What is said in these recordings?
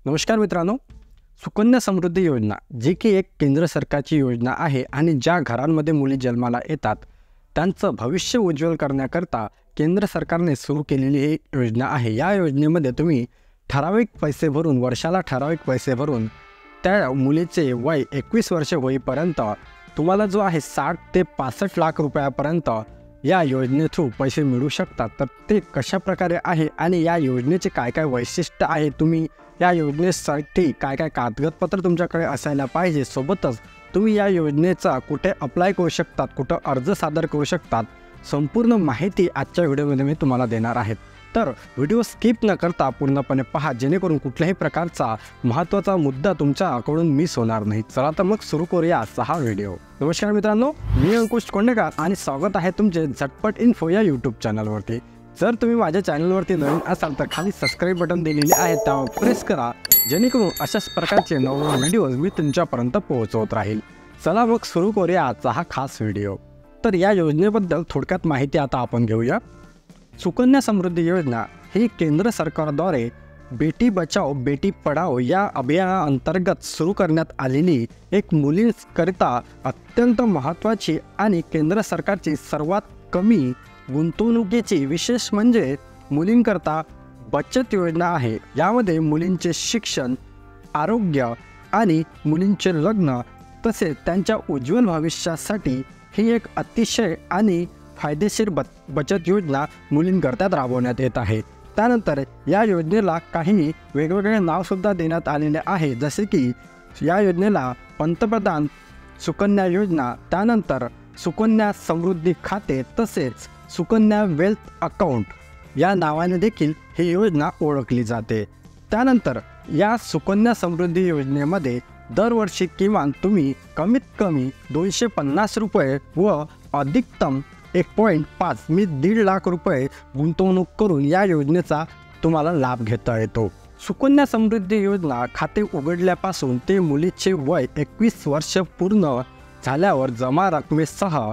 नमस्कार मित्रांनो, सुकन्या समृद्धी योजना जी की एक केंद्र सरकारची योजना आहे आणि ज्या घरांमध्ये मुली जन्माला येतात त्यांचं भविष्य उज्ज्वल करण्याकरता केंद्र सरकारने सुरू केलेली एक योजना आहे। या योजनेमध्ये तुम्ही ठराविक पैसे भरून वर्षाला ठराविक पैसे भरून त्या मुलीचे वय 21 वर्षे होईपर्यंत तुम्हाला जो आहे 60 ते 65 लाख रुपयापर्यंत या योजने थ्रू पैसे मिळू शकतात। तर ते कशा प्रकारे आहे आणि या योजनेचे काय काय वैशिष्ट्य आहे, तुम्ही या योजनेसाठी काय काय कागदपत्र तुमच्याकडे असायला पाहिजे, सोबतच तुम्ही या योजनेचा कुठे अप्लाय करू शकतात, कुठं अर्ज सादर करू शकतात, संपूर्ण माहिती आजच्या व्हिडिओमध्ये मी तुम्हाला देणार आहे। तर व्हिडिओ स्किप न करता पूर्णपणे पहा, जेणेकरून कुठल्याही प्रकारचा महत्त्वाचा मुद्दा तुमच्याकडून मिस होणार नाही। चला तर मग सुरू करूया आजचा हा व्हिडिओ। नमस्कार मित्रांनो, मी अंकुश कोंडेकर आणि स्वागत आहे तुमचे झटपट इन्फो या यूट्यूब चॅनलवरती। जर तुम्ही माझ्या चॅनलवरती नवीन असाल तर खाली सबस्क्राईब बटन दिलेले आहे, त्यावर प्रेस करा, जेणेकरून अशाच प्रकारचे नवीन व्हिडिओज मी तुमच्यापर्यंत पोहोचवत राहील। चला मग सुरू करूया आजचा हा खास व्हिडिओ। तर या योजनेबद्दल थोडक्यात माहिती आता आपण घेऊया। सुकन्या समृद्धी योजना ही केंद्र सरकारद्वारे बेटी बचाओ बेटी पढाओ या अभियानाअंतर्गत सुरू करण्यात आलेली एक मुलींकरिता अत्यंत महत्त्वाची आणि केंद्र सरकारची सर्वात कमी गुंतवणुकीची, विशेष म्हणजे मुलींकरता बचत योजना आहे। यामध्ये मुलींचे शिक्षण, आरोग्य आणि मुलींचे लग्न तसेच त्यांच्या उज्ज्वल भविष्यासाठी ही एक अतिशय आणि फायदेशीर बचत योजना मुलींकरता राबवण्यात येत आहे। त्यानंतर या योजनेला काही वेगवेगळे नावसुद्धा देण्यात आलेले आहे, जसे की या योजनेला पंतप्रधान सुकन्या योजना, त्यानंतर सुकन्या समृद्धी खाते तसेच सुकन्या वेल्थ अकाउंट या नावाने देखील ही योजना ओळखली जाते। त्यानंतर या सुकन्या समृद्धी योजनेमध्ये दरवर्षी किमान तुम्ही कमीत कमी 250 रुपये व अधिकतम 1.5 1.5 लाख रुपये गुंतवणूक करून या योजनेचा तुम्हाला लाभ घेता येतो। सुकन्या समृद्धी योजना खाते उघडल्यापासून ते मुलीचे वय 21 वर्ष पूर्ण झाल्यावर जमा रकमेसह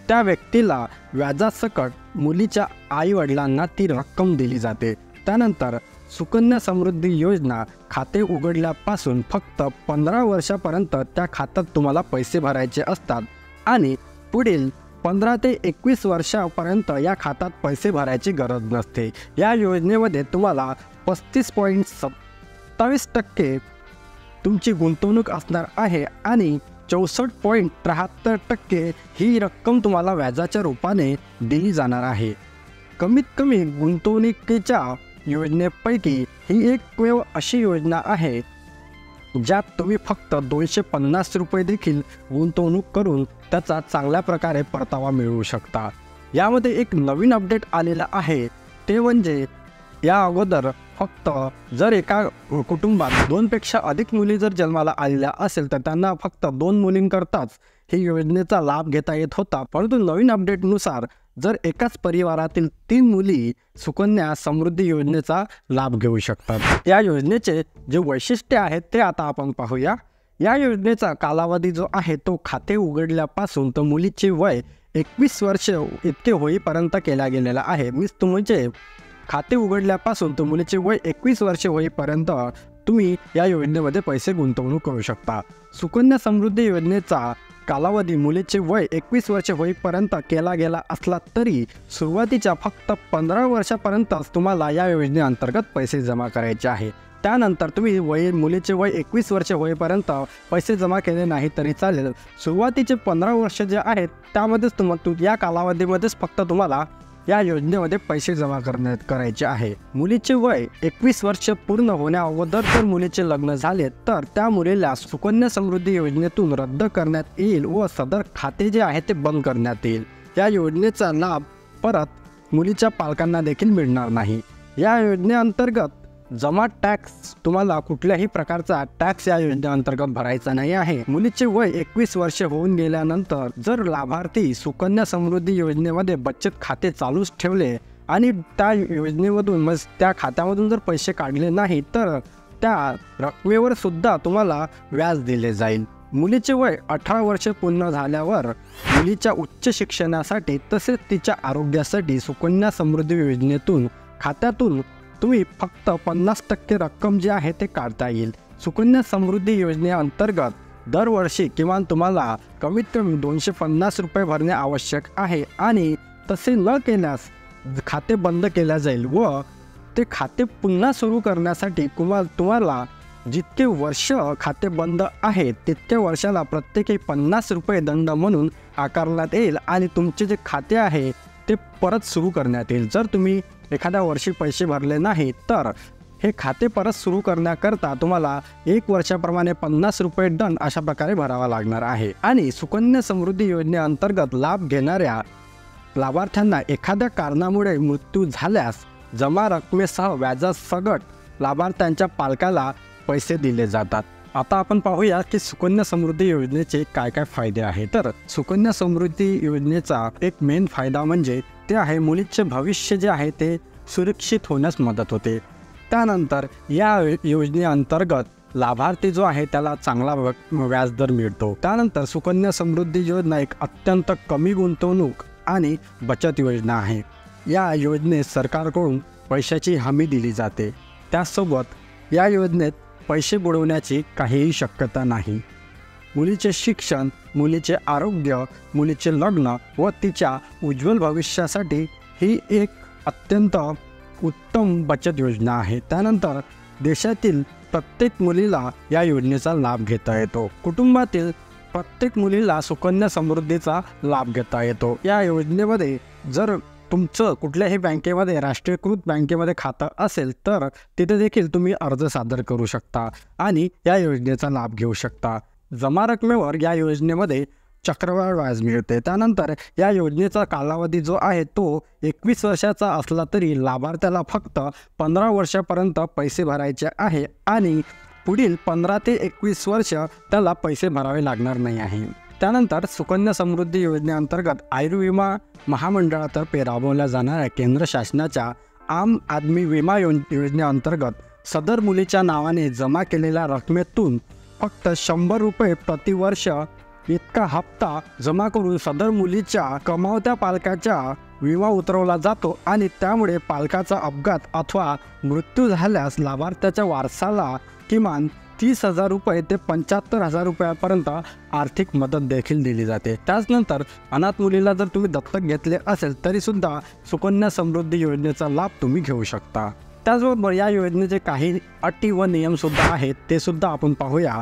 त्या व्यक्तीला व्याजासकट मुलीच्या आईवडिलांना ती रक्कम दिली जाते। त्यानंतर सुकन्या समृद्धी योजना खाते उघडल्यापासून फक्त 15 वर्षापर्यंत त्या खात्यात तुम्हाला पैसे भरायचे असतात आणि पुढील 15 ते 21 वर्षापर्यंत या खात्यात पैसे भरायची गरज नसते। या योजनेमध्ये तुम्हाला 35.27% तुमची गुंतवणूक असणार आहे आणि 64.73% ही रक्कम तुम्हाला व्याजाच्या रूपाने दिली जाणार आहे। कमीत कमी गुंतवणुकीच्या योजनेपैकी ही एकमेव अशी योजना आहे ज्यात तुम्ही फक्त 250 रुपये देखील गुंतवणूक करून त्याचा चांगल्या प्रकारे परतावा मिळवू शकता। यामध्ये एक नवीन अपडेट आलेला आहे, ते म्हणजे या अगोदर फक्त जर एका कुटुंबात 2 पेक्षा अधिक मुली जर जन्माला आलेल्या असेल तर त्यांना फक्त 2 मुलींकरताच ही योजनेचा लाभ घेता येत होता, परंतु नवीन अपडेटनुसार जर एकाच परिवारातील 3 मुली सुकन्या समृद्धी योजनेचा लाभ घेऊ शकतात। या योजनेचे जे वैशिष्ट्य आहेत ते आता आपण पाहूया। या योजनेचा कालावधी जो आहे तो खाते उघडल्यापासून तर मुलीचे वय 21 वर्ष इतके होईपर्यंत केला गेलेला आहे। तुमचे खाते उघडल्यापासून तर मुलीचे वय 21 वर्षे होईपर्यंत तुम्ही या योजनेमध्ये पैसे गुंतवणूक करू शकता। सुकन्या समृद्धी योजनेचा कालावधी मुलीचे वय 21 वर्षे होईपर्यंत केला गेला असला तरी सुरुवातीच्या फक्त 15 वर्षापर्यंतच तुम्हाला या योजनेअंतर्गत पैसे जमा करायचे आहे। त्यानंतर तुम्ही मुलीचे वय 21 वर्षे होईपर्यंत पैसे जमा केले नाही तरी चालेल। सुरुवातीचे 15 वर्ष जे आहेत त्यामध्येच या कालावधीमध्येच फक्त तुम्हाला या योजनेमध्ये पैसे जमा करायचे आहे। मुलीचे वय 21 वर्ष पूर्ण होण्याअगोदर जर मुलीचे लग्न झाले तर त्या मुलीला सुकन्या समृद्धी योजनेतून रद्द करण्यात येईल व सदर खाते जे आहे ते बंद करण्यात येईल। या योजनेचा लाभ परत मुलीच्या पालकांना देखील मिळणार नाही। या योजनेअंतर्गत जमा टॅक्स तुम्हाला कुठल्याही प्रकारचा टॅक्स या योजनेअंतर्गत भरायचा नाही आहे। मुलीचे वय 21 वर्षे होऊन गेल्यानंतर जर लाभार्थी सुकन्या समृद्धी योजनेमध्ये बचत खाते चालूच ठेवले आणि त्या योजनेमधून त्या खात्यामधून जर पैसे काढले नाही तर त्या रकमेवर सुद्धा तुम्हाला व्याज दिले जाईल। मुलीचे वय 18 वर्षे पूर्ण झाल्यावर मुलीच्या उच्च शिक्षणासाठी तसेच तिच्या आरोग्यासाठी सुकन्या समृद्धी योजनेतून खात्यातून तुम्ही फक्त 50% रक्कम जी आहे ते काढता येईल. सुकन्या समृद्धी योजनेअंतर्गत दरवर्षी किमान तुम्हाला कमीत कमी 250 रुपये भरणे आवश्यक आहे आणि तसे न केल्यास खाते बंद केले जाईल व ते खाते पुन्हा सुरू करण्यासाठी तुम्हाला जितके वर्ष खाते बंद आहे तितक्या वर्षाला प्रत्येकी 50 रुपये दंड म्हणून आकारण्यात येईल आणि तुमचे जे खाते आहे ते परत सुरू करण्यात येईल. जर तुम्ही एखाद्या वर्षी पैसे भरले नाही तर हे खाते परत सुरू करण्याकरता तुम्हाला 1 वर्षाप्रमाणे 50 रुपये दंड अशा प्रकारे भरावा लागणार आहे. आणि सुकन्या समृद्धी योजनेअंतर्गत लाभ घेणाऱ्या लाभार्थ्यांना एखाद्या कारणामुळे मृत्यू झाल्यास जमा रकमेसह व्याजासकट लाभार्थ्यांच्या पालकाला पैसे दिले जातात. आता आपण पाहूया की सुकन्या समृद्धी योजनेचे काय काय फायदे आहेत. तर सुकन्या समृद्धी योजनेचा एक मेन फायदा म्हणजे ते आहे मुलीचे भविष्य जे आहे ते सुरक्षित होण्यास मदत होते. त्यानंतर या योजनेअंतर्गत लाभार्थी जो आहे त्याला चांगला व्याजदर मिळतो. त्यानंतर सुकन्या समृद्धी योजना एक अत्यंत कमी गुंतवणूक आणि बचत योजना आहे. या योजनेत सरकारकडून पैशाची हमी दिली जाते. त्यासोबत या योजनेत पैसे बुडवण्याची काहीही शक्यता नाही. मुलीचे शिक्षण, मुलीचे आरोग्य, मुलीचे लग्न व तिच्या उज्ज्वल भविष्यासाठी ही एक अत्यंत उत्तम बचत योजना आहे. त्यानंतर देशातील प्रत्येक मुलीला या योजनेचा लाभ घेता येतो. कुटुंबातील प्रत्येक मुलीला सुकन्या समृद्धीचा लाभ घेता येतो. या योजनेमध्ये जर तुमचं कुठल्याही बँकेमध्ये राष्ट्रीयकृत बँकेमध्ये खातं असेल तर तिथे देखील तुम्ही अर्ज सादर करू शकता आणि या योजनेचा लाभ घेऊ शकता. जमा रकमेवर या योजनेमध्ये चक्रवाढ व्याज मिळते. त्यानंतर या योजनेचा कालावधी जो आहे तो 21 वर्षाचा असला तरी लाभार्थ्याला फक्त 15 वर्षापर्यंत पैसे भरायचे आहे आणि पुढील 15 ते 21 वर्ष त्याला पैसे भरावे लागणार नाही आहे. त्यानंतर सुकन्या समृद्धी योजनेअंतर्गत आयुर्विमा महामंडळातर्फे राबवल्या जाणाऱ्या केंद्र शासनाच्या आम आदमी विमा योजनेअंतर्गत सदर मुलीच्या नावाने जमा केलेल्या रकमेतून फक्त 100 रुपये प्रतिवर्ष इतका हप्ता जमा करून सदर मुलीच्या कमावत्या पालकाच्या विमा उतरवला जातो आणि त्यामुळे पालकाचा अपघात अथवा मृत्यू झाल्यास लाभार्थ्याच्या वारसाला किमान 30,000 रुपये ते 75,000 रुपयापर्यंत आर्थिक मदत देखील दिली जाते. त्याचनंतर अनाथ मुलीला जर तुम्ही दत्तक घेतले असेल तरीसुद्धा सुकन्या समृद्धी योजनेचा लाभ तुम्ही घेऊ शकता. त्याचबरोबर या योजनेचे काही अटी व नियमसुद्धा आहेत ते सुद्धा आपण पाहूया.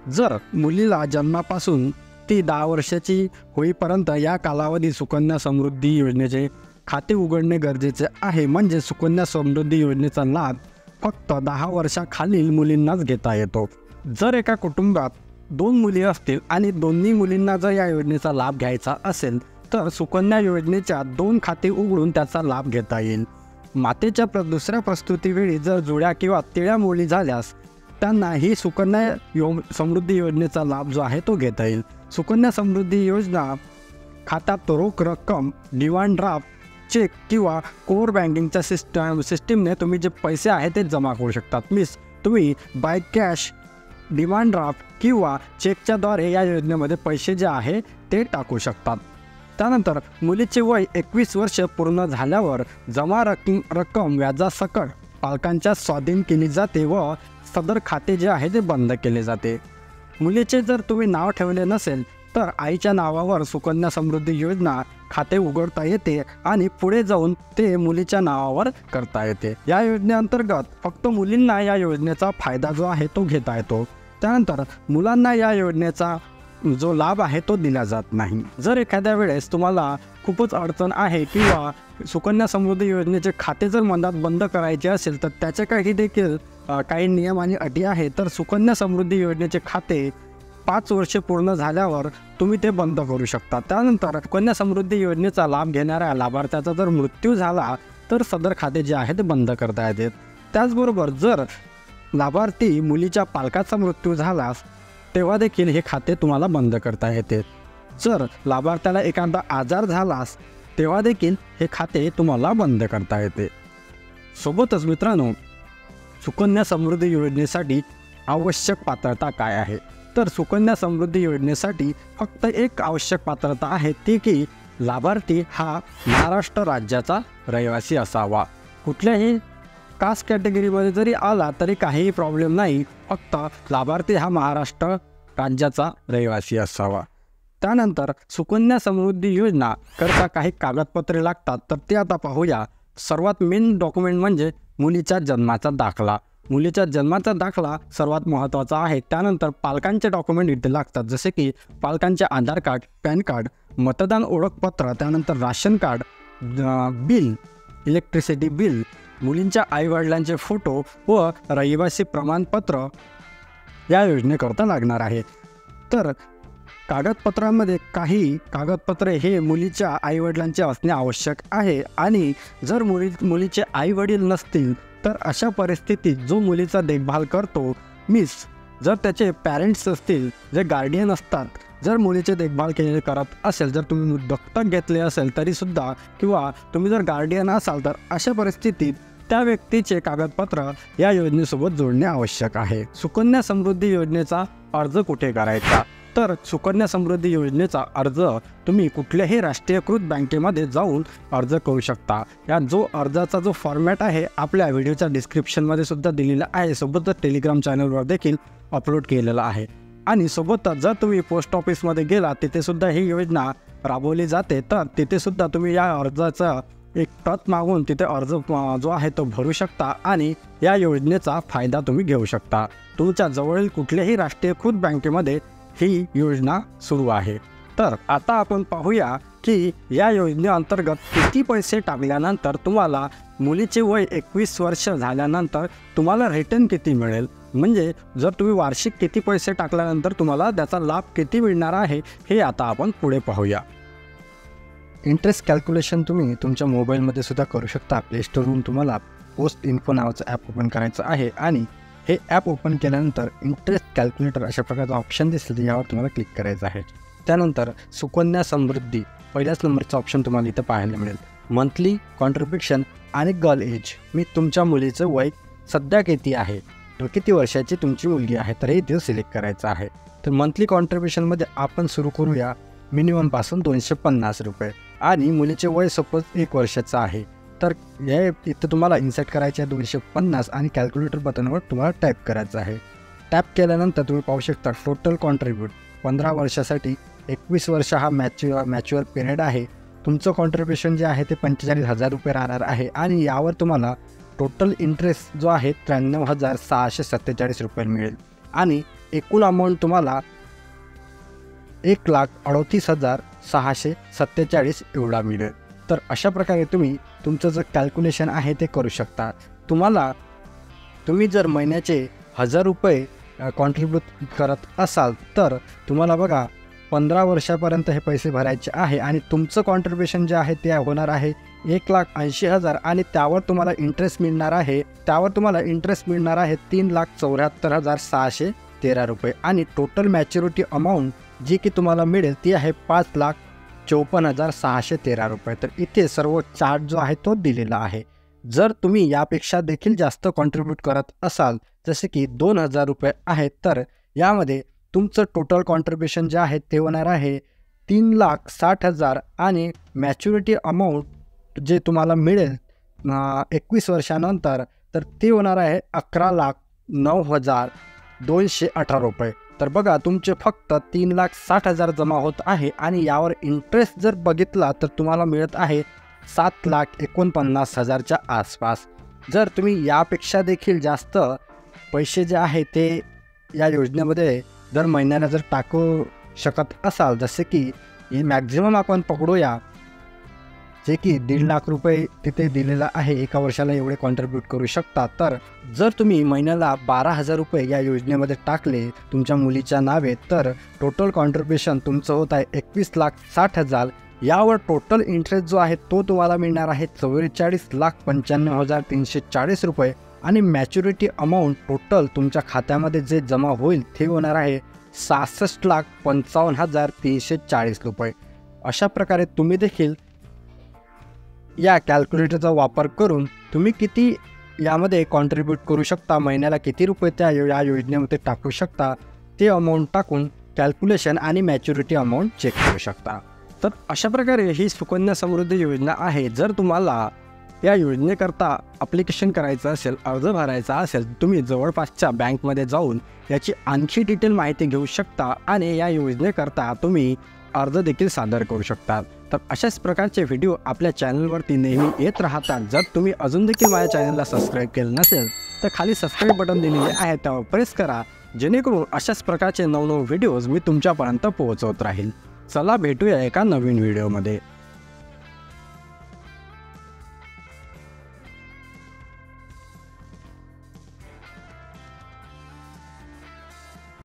जर मुलीला जन्मापासून ती 10 वर्षाची होईपर्यंत या कालावधी सुकन्या समृद्धी योजनेचे खाते उघडणे गरजेचे आहे. म्हणजे सुकन्या समृद्धी योजनेचा लाभ फक्त 10 वर्षाखालील मुलींनाच घेता येतो. जर एका कुटुंबात 2 मुली असतील आणि दोन्ही मुलींना जर या योजनेचा लाभ घ्यायचा असेल तर सुकन्या योजनेच्या 2 खाते उघडून त्याचा लाभ घेता येईल. मातेच्या दुसऱ्या प्रसूतीवेळी जर जुळ्या किंवा तिळ्या मुली झाल्यास त्यांना ही सुकन्या समृद्धी योजनेचा लाभ जो आहे तो घेता येईल. सुकन्या समृद्धी योजना खात्यात रोख रक्कम, डिमांड ड्राफ्ट, चेक किंवा कोर बँकिंगच्या सिस्टीमने तुम्ही जे पैसे आहेत ते जमा करू शकतात. तुम्ही बाय कॅश, डिमांड ड्राफ्ट किंवा चेकच्याद्वारे या योजनेमध्ये पैसे जे आहे ते टाकू शकतात. त्यानंतर मुलीचे वय 21 वर्ष पूर्ण झाल्यावर जमा रक्कम व्याजासकट पालकांच्या स्वाधीन केली जाते व सदर खाते जे आहे ते बंद केले जाते. मुलीचे जर तुम्ही नाव ठेवले नसेल तर आईच्या नावावर सुकन्या समृद्धी योजना खाते उघडता येते आणि पुढे जाऊन ते मुलीच्या नावावर करता येते. या योजनेअंतर्गत फक्त मुलींना या योजनेचा फायदा जो आहे तो घेता येतो. त्यानंतर मुलांना या योजनेचा जो लाभ आहे तो दिला जात नाही. जर एखाद्या वेळेस तुम्हाला खूपच अडचण आहे किंवा सुकन्या समृद्धी योजनेचे खाते जर मनात बंद करायचे असेल तर त्याचे काही नियम आणि अटी आहेत. तर सुकन्या समृद्धी योजनेचे खाते 5 वर्षे पूर्ण झाल्यावर तुम्ही ते बंद करू शकता. त्यानंतर सुकन्या समृद्धी योजनेचा लाभ घेणाऱ्या लाभार्थ्याचा जर मृत्यू झाला तर सदर खाते जे आहे ते बंद करता येते. त्याचबरोबर जर लाभार्थी मुलीच्या पालकाचा मृत्यू झालास तेव्हा देखील हे खाते तुम्हाला बंद करता येते. जर लाभार्थ्याला एखादा आजार झालास तेव्हा देखील हे खाते तुम्हाला बंद करता येते. सोबतच मित्रांनो, सुकन्या समृद्धी योजनेसाठी आवश्यक पात्रता काय आहे? तर सुकन्या समृद्धी योजनेसाठी फक्त एक आवश्यक पात्रता आहे ती की लाभार्थी हा महाराष्ट्र राज्याचा रहिवासी असावा. कुठल्याही कास्ट कॅटेगरीमध्ये जरी आला तरी काहीही प्रॉब्लेम नाही, फक्त लाभार्थी हा महाराष्ट्र राज्याचा रहिवासी असावा. त्यानंतर सुकन्या समृद्धी योजना करता काही कागदपत्रे लागतात, तर ते आता पाहूया. सर्वात मेन डॉक्युमेंट म्हणजे मुलीच्या जन्माचा दाखला. मुलीच्या जन्माचा दाखला सर्वात महत्त्वाचा आहे. त्यानंतर पालकांचे डॉक्युमेंट इथे लागतात, जसे की पालकांचे आधार कार्ड, पॅन कार्ड, मतदान ओळखपत्र, त्यानंतर ration card, bill, electricity bill, मुलींच्या आईवडिलांचे फोटो व रहिवासी प्रमाणपत्र या योजनेकरता लागणार आहे. तर कागदपत्रांमध्ये काही कागदपत्रे हे मुलीच्या आईवडिलांचे असणे आवश्यक आहे आणि जर मुलीचे आईवडील नसतील तर अशा परिस्थितीत जो मुलीचा देखभाल करतो, जर त्याचे पॅरेंट्स असतील, जे गार्डियन असतात, जर मुलीचे देखभाल करत असेल, जर तुम्ही दत्तक घेतले असेल तरीसुद्धा, किंवा तुम्ही जर गार्डियन असाल, तर अशा परिस्थितीत त्या व्यक्तीचे कागदपत्र या योजनेसोबत जोडणे आवश्यक आहे. सुकन्या समृद्धी योजनेचा अर्ज कुठे करायचा? तर सुकन्या समृद्धी योजनेचा अर्ज तुम्ही कुठल्याही राष्ट्रीयकृत बँकेमध्ये जाऊन अर्ज करू शकता. अर्जाचा जो फॉर्मॅट आहे आपल्या व्हिडिओच्या डिस्क्रिप्शनमध्ये सुद्धा दिलेला आहे. सोबतच टेलिग्राम चॅनलवर देखील अपलोड केलेला आहे. आणि सोबतच जर तुम्ही पोस्ट ऑफिसमध्ये गेला, तिथेसुद्धा ही योजना राबवली जाते, तर तिथेसुद्धा तुम्ही या अर्जाचा एक प्रत मागून तिथे अर्ज जो आहे तो भरू शकता आणि या योजनेचा फायदा तुम्ही घेऊ शकता. तुमच्या जवळील कुठल्याही राष्ट्रीयकृत बँकेमध्ये ही योजना सुरू आहे. तर आता आपण पाहूया की या योजनेअंतर्गत किती पैसे टाकल्यानंतर तुम्हाला मुलीचे वय 21 वर्ष झाल्यानंतर तुम्हाला रिटर्न किती मिळेल, म्हणजे जर तुम्ही वार्षिक किती पैसे टाकल्यानंतर तुम्हाला त्याचा लाभ किती मिळणार आहे, हे आता आपण पुढे पाहूया. इंटरेस्ट कॅल्क्युलेशन तुम्ही तुमच्या मोबाईलमध्ये सुद्धा करू शकता. प्लेस्टोरवरून तुम्हाला पोस्ट इन्फो नावाचं ॲप ओपन करायचं आहे आणि हे ॲप ओपन केल्यानंतर इंटरेस्ट कॅल्क्युलेटर अशा प्रकारचा ऑप्शन दिसेल, यावर तुम्हाला क्लिक करायचं आहे. त्यानंतर सुकन्या समृद्धी पहिल्याच नंबरचा ऑप्शन तुम्हाला इथं पाहायला मिळेल. मंथली कॉन्ट्रिब्युशन आणि गर्ल एज, तुमच्या मुलीचं वय सध्या किती आहे, तर किती वर्षाची तुमची मुलगी आहे, तर हे इथे सिलेक्ट करायचं आहे. तर मंथली कॉन्ट्रिब्युशनमध्ये आपण सुरू करूया मिनिममपासून 250 रुपये आणि मुलीचे वय सपोज 1 वर्षाचं आहे, तर हे इथं तुम्हाला इन्सर्ट करायचे आहे 250 आणि कॅल्क्युलेटर बटनवर तुम्हाला टाईप करायचं आहे. टॅप केल्यानंतर तुम्ही पाहू शकता टोटल कॉन्ट्रिब्यूट 15 वर्षासाठी 21 वर्ष हा मॅच्युअर पिरियड आहे. तुमचं कॉन्ट्रिब्युशन जे आहे ते 45,000 रुपये राहणार आहे आणि यावर तुम्हाला टोटल इंटरेस्ट जो आहे 93,647 रुपये मिळेल आणि एकूण अमाऊंट तुम्हाला 1,38,647 एवढा मिळेल. तर अशा प्रकारे तुम्ही तुमचं जे कॅल्क्युलेशन आहे ते करू शकता. तुम्ही जर महिन्याचे 1,000 रुपये कॉन्ट्रिब्यूट करत असाल तर तुम्हाला बघा 15 वर्षापर्यंत हे पैसे भरायचे आहे आणि तुमचं कॉन्ट्रिब्युशन जे आहे ते होणार आहे 1,80,000 आणि त्यावर तुम्हाला इंटरेस्ट मिळणार आहे 3,74,613 रुपये आणि टोटल मॅच्युरिटी अमाऊंट जी की तुम्हाला मिळेल ती आहे 5,54,613 रुपये. तर इथे सर्व चार्ट जो आहे तो दिलेला आहे. जर तुम्ही यापेक्षा देखील जास्त कॉन्ट्रिब्यूट करत असाल, जसे की 2,000 रुपये आहेत, तर यामध्ये तुमचं टोटल कॉन्ट्रिब्युशन जे आहे ते होणार आहे 3,60,000 आणि मॅच्युरिटी अमाऊंट जे तुम्हाला मिळेल 21 वर्षानंतर तर ते होणार आहे 11,09,218 रुपये. तर बघा तुमचे फक्त 3,60,000 जमा होत आहे आणि यावर इंटरेस्ट जर बघितला तर तुम्हाला मिळत आहे 7,49,000च्या आसपास. जर तुम्ही यापेक्षा देखील जास्त पैसे जे आहे ते या योजनेमध्ये दर महिन्याला जर टाकू शकत असाल, जसे की हे मॅक्झिमम आपण पकडूया जे की 1.5 लाख रुपये तिथे दिलेला आहे, एका वर्षाला एवढे कॉन्ट्रिब्यूट करू शकता. तर जर तुम्ही महिन्याला 12,000 रुपये या योजनेमध्ये टाकले तुमच्या मुलीच्या नावे, तर टोटल कॉन्ट्रिब्युशन तुमचं होत आहे 21,60,000. यावर टोटल इंटरेस्ट जो आहे तो तुम्हाला मिळणार आहे 44,95,340 रुपये आणि मॅच्युरिटी अमाऊंट टोटल तुमच्या खात्यामध्ये जे जमा होईल ते होणार आहे 66,55,340 रुपये. अशा प्रकारे तुम्ही देखील या कॅल्क्युलेटरचा वापर करून तुम्ही किती यामध्ये कॉन्ट्रिब्यूट करू शकता, महिन्याला किती रुपये या योजनेमध्ये टाकू शकता, ते अमाऊंट टाकून कॅल्क्युलेशन आणि मॅच्युरिटी अमाऊंट चेक करू शकता. तर अशा प्रकारे ही सुकन्या समृद्धी योजना आहे. जर तुम्हाला या योजनेकरता ॲप्लिकेशन करायचं असेल, अर्ज भरायचा असेल, तुम्ही जवळपासच्या बँकमध्ये जाऊन याची आणखी डिटेल माहिती घेऊ शकता आणि या योजनेकरता तुम्ही अर्ज देखील सादर करू शकता। तर अशाच प्रकारचे व्हिडिओ आपल्या चॅनलवरती नेहमी येत राहतात। जर तुम्ही अजून देखील माझ्या चॅनलला सबस्क्राईब केलं नसेल तर खाली सबस्क्राईब बटन दिलेले आहे, त्यावर प्रेस करा, जेणेकरून अशाच प्रकारचे नवनवीन व्हिडिओज मी तुमच्यापर्यंत पोहोचवत राहील। चला भेटूया एका नवीन व्हिडिओमध्ये।